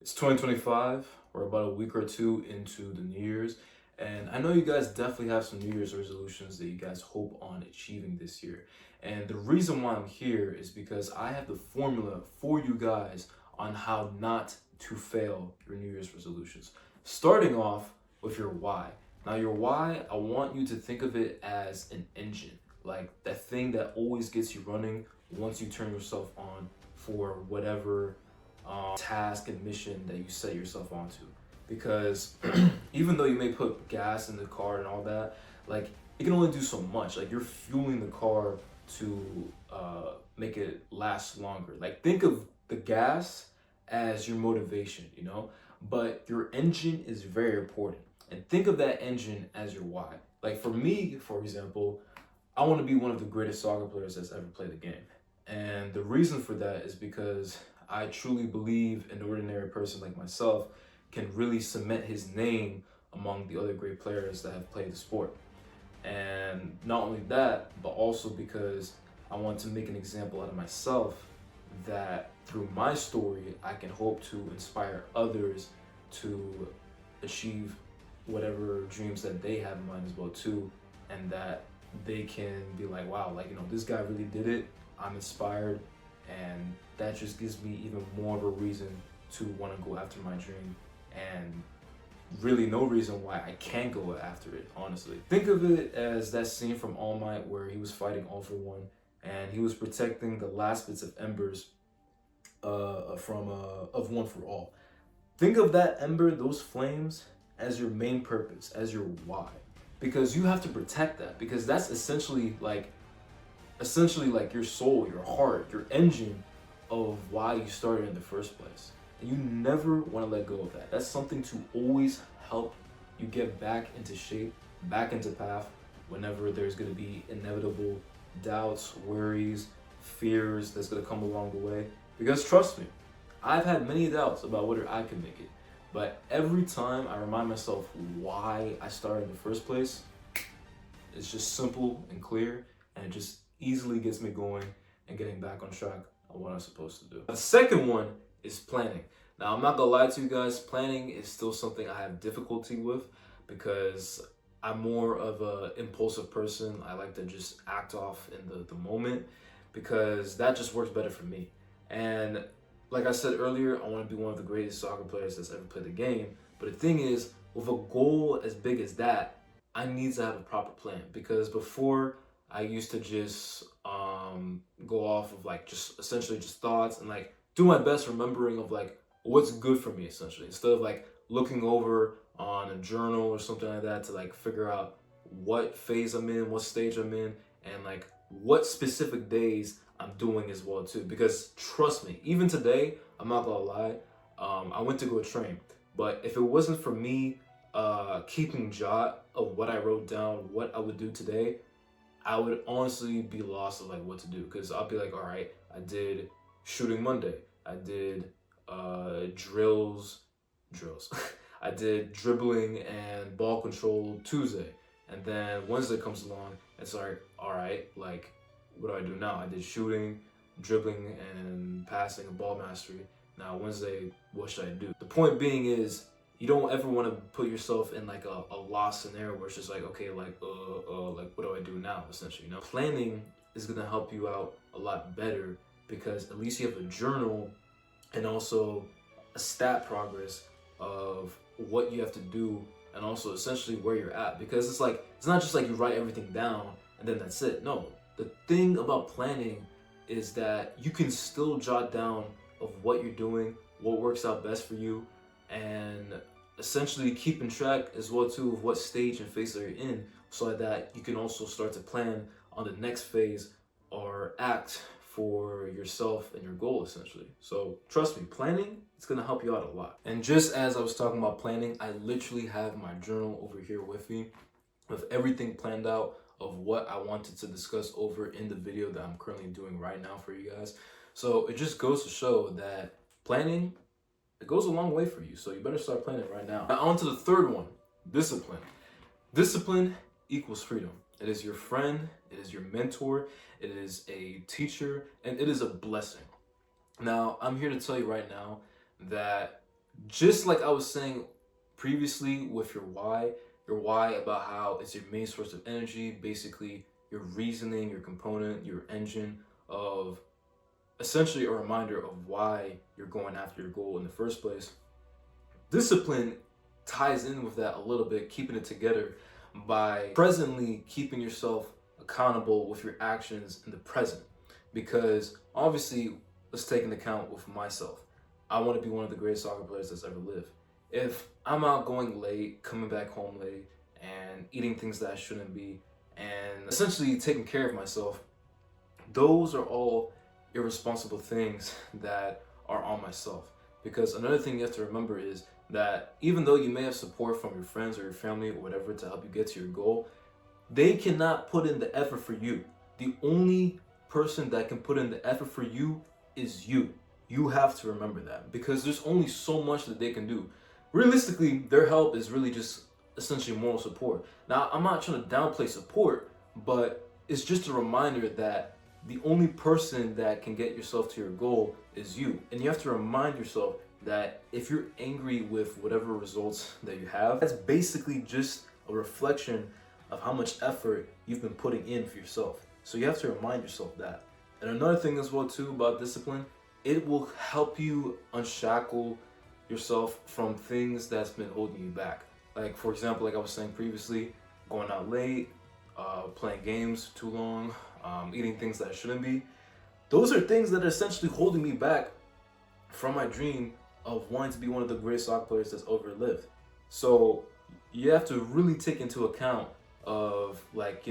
It's 2025. We're about a week or two into the New Year's, and I know you guys definitely have some New Year's resolutions that you guys hope on achieving this year. And the reason why I'm here is because I have the formula for you guys on how not to fail your New Year's resolutions. Starting off with your why. Now, your why, I want you to think of it as an engine, like that thing that always gets you running once you turn yourself on for whatever task and mission that you set yourself onto. Because even though you may put gas in the car and all that, like it can only do so much. Like you're fueling the car to make it last longer. Like think of the gas as your motivation, but your engine is very important. And think of that engine as your why. Like for me, for example, I want to be one of the greatest soccer players that's ever played the game. And the reason for that is because I truly believe an ordinary person like myself can really cement his name among the other great players that have played the sport. And not only that, but also because I want to make an example out of myself that through my story, I can hope to inspire others to achieve whatever dreams that they have in mind as well too, and that they can be like, wow, like this guy really did it. I'm inspired, and that just gives me even more of a reason to want to go after my dream, and really no reason why I can't go after it, honestly. Think of it as that scene from All Might where he was fighting All for One, and he was protecting the last bits of embers from of One for All. Think of that ember, those flames, as your main purpose, as your why. Because you have to protect that, because that's essentially like your soul, your heart, your engine of why you started in the first place. And you never want to let go of that. That's something to always help you get back into shape, back into path whenever there's going to be inevitable doubts, worries, fears that's going to come along the way. Because trust me, I've had many doubts about whether I can make it. But every time I remind myself why I started in the first place, it's just simple and clear, and it just easily gets me going and getting back on track on what I'm supposed to do. The second one is planning. Now, I'm not gonna lie to you guys, planning is still something I have difficulty with because I'm more of an impulsive person. I like to just act off in the moment because that just works better for me. And like I said earlier, I want to be one of the greatest soccer players that's ever played the game. But the thing is, with a goal as big as that, I need to have a proper plan, because before I used to just go off of like just essentially just thoughts and like do my best remembering of like what's good for me essentially, instead of like looking over on a journal or something like that to like figure out what phase I'm in, what stage I'm in, and like what specific days I'm doing as well too. Because trust me, even today, I'm not gonna lie, I went to go train, but if it wasn't for me keeping jot of what I wrote down, what I would do today, I would honestly be lost of like what to do. Because I'll be like, all right, I did shooting Monday, I did drills. I did dribbling and ball control Tuesday, and then Wednesday comes along. It's like, all right, like what do I do now? I did shooting, dribbling, and passing and ball mastery. Now Wednesday, what should I do? The point being is, you don't ever want to put yourself in like a lost scenario where it's just like, okay, like what do I do now? Essentially, planning is gonna help you out a lot better, because at least you have a journal and also a stat progress of what you have to do, and also essentially where you're at. Because it's like, it's not just like you write everything down and then that's it. No, the thing about planning is that you can still jot down of what you're doing, what works out best for you, and essentially keeping track as well too of what stage and phase that you're in, so that you can also start to plan on the next phase or act for yourself and your goal essentially. So trust me, planning, it's gonna help you out a lot. And just as I was talking about planning, I literally have my journal over here with me with everything planned out of what I wanted to discuss over in the video that I'm currently doing right now for you guys. So it just goes to show that planning, it goes a long way for you. So you better start planning right now. Now on to the third one, discipline. Discipline equals freedom. It is your friend, it is your mentor, it is a teacher, and it is a blessing. Now, I'm here to tell you right now that Just like I was saying previously with your why about how it's your main source of energy, basically your reasoning, your component, your engine of essentially a reminder of why you're going after your goal in the first place. Discipline ties in with that a little bit, keeping it together by presently keeping yourself accountable with your actions in the present. Because obviously, let's take into account with myself. I want to be one of the greatest soccer players that's ever lived. If I'm out going late, coming back home late, and eating things that I shouldn't be, and essentially taking care of myself, those are all irresponsible things that are on myself. Because another thing you have to remember is that even though you may have support from your friends or your family or whatever to help you get to your goal, they cannot put in the effort for you. The only person that can put in the effort for you is you. You have to remember that because there's only so much that they can do. Realistically, their help is really just essentially moral support. Now, I'm not trying to downplay support, but it's just a reminder that the only person that can get yourself to your goal is you. And you have to remind yourself that if you're angry with whatever results that you have, that's basically just a reflection of how much effort you've been putting in for yourself. So you have to remind yourself that. And another thing as well too about discipline, it will help you unshackle yourself from things that's been holding you back. Like for example, like I was saying previously, going out late, playing games too long, eating things that I shouldn't be. Those are things that are essentially holding me back from my dream of wanting to be one of the greatest soccer players that's ever lived. So you have to really take into account of like,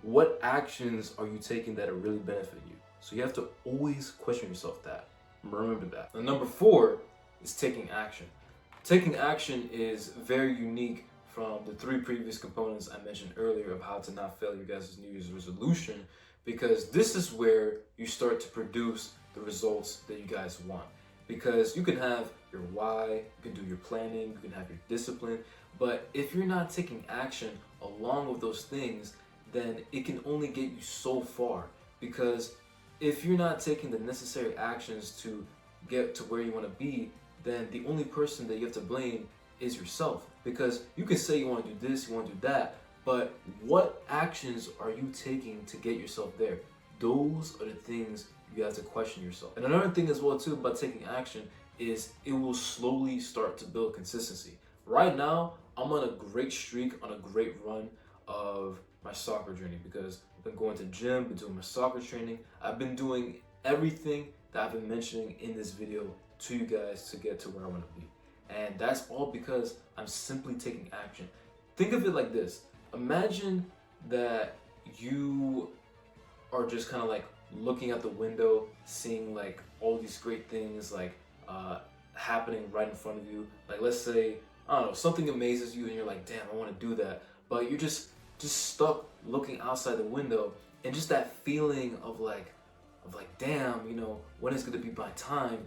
what actions are you taking that are really benefiting you? So you have to always question yourself that. Remember that. And number 4 is taking action. Taking action is very unique from the 3 previous components I mentioned earlier of how to not fail your guys' New Year's resolution, because this is where you start to produce the results that you guys want. Because you can have your why, you can do your planning, you can have your discipline, but if you're not taking action along with those things, then it can only get you so far. Because if you're not taking the necessary actions to get to where you want to be, then the only person that you have to blame is yourself. Because you can say you want to do this, you want to do that, but what actions are you taking to get yourself there? Those are the things you have to question yourself. And another thing as well too about taking action is it will slowly start to build consistency. Right now, I'm on a great streak, on a great run of my soccer journey because I've been going to gym, been doing my soccer training. I've been doing everything that I've been mentioning in this video to you guys to get to where I want to be. And that's all because I'm simply taking action. Think of it like this. Imagine that you are just kind of like looking out the window, seeing like all these great things like happening right in front of you. Like let's say, I don't know, something amazes you and you're like, damn, I want to do that. But you're just stuck looking outside the window, and just that feeling of like damn, when is going to be my time?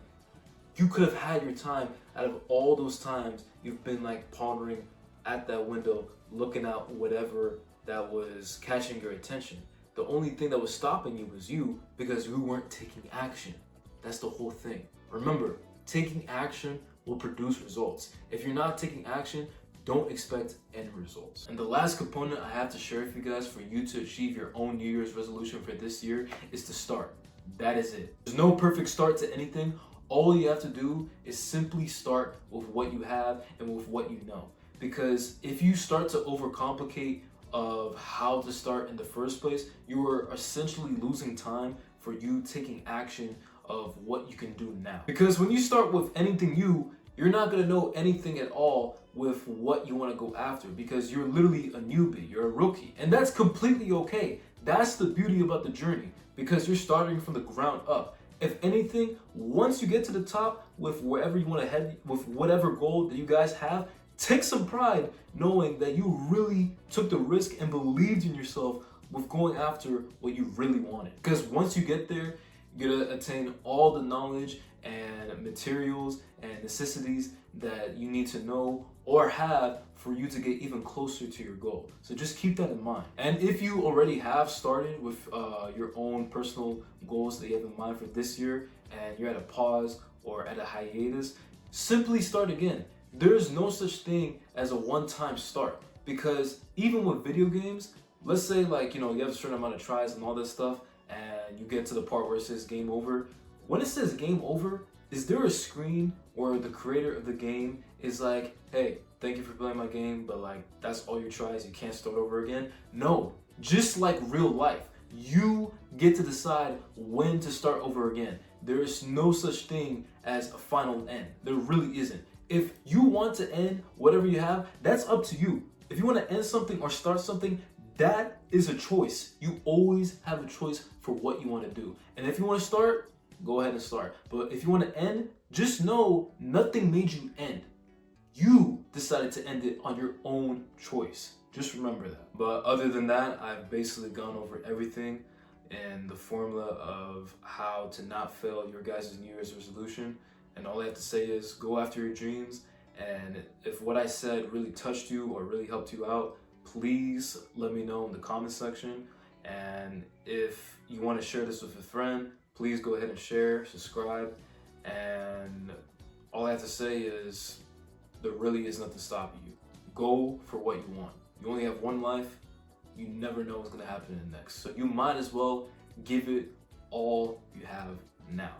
You could have had your time out of all those times you've been like pondering at that window, looking out whatever that was catching your attention. The only thing that was stopping you was you because you weren't taking action. That's the whole thing. Remember, taking action will produce results. If you're not taking action, don't expect any results. And the last component I have to share with you guys for you to achieve your own New Year's resolution for this year is to start. That is it. There's no perfect start to anything. All you have to do is simply start with what you have and with what you know. Because if you start to overcomplicate of how to start in the first place, you are essentially losing time for you taking action of what you can do now. Because when you start with anything new, you're not gonna know anything at all with what you wanna go after because you're literally a newbie, you're a rookie. And that's completely okay. That's the beauty about the journey because you're starting from the ground up. If anything, once you get to the top with wherever you wanna head, with whatever goal that you guys have, take some pride knowing that you really took the risk and believed in yourself with going after what you really wanted. Because once you get there, you're gonna attain all the knowledge and materials and necessities that you need to know or have for you to get even closer to your goal. So just keep that in mind. And if you already have started with your own personal goals that you have in mind for this year and you're at a pause or at a hiatus, simply start again. There's no such thing as a one-time start, because even with video games, let's say like, you have a certain amount of tries and all this stuff, and you get to the part where it says game over. When it says game over, is there a screen where the creator of the game is like, hey, thank you for playing my game, but like that's all your tries, you can't start over again? No, just like real life, you get to decide when to start over again. There is no such thing as a final end. There really isn't. If you want to end whatever you have, that's up to you. If you want to end something or start something, that is a choice. You always have a choice for what you want to do. And if you want to start, go ahead and start. But if you want to end, just know nothing made you end. You decided to end it on your own choice. Just remember that. But other than that, I've basically gone over everything and the formula of how to not fail your guys' New Year's resolution. And all I have to say is go after your dreams. And if what I said really touched you or really helped you out, please let me know in the comment section. And if you want to share this with a friend, please go ahead and share, subscribe. And all I have to say is there really is nothing stopping you. Go for what you want. You only have one life. You never know what's going to happen in the next. So you might as well give it all you have now.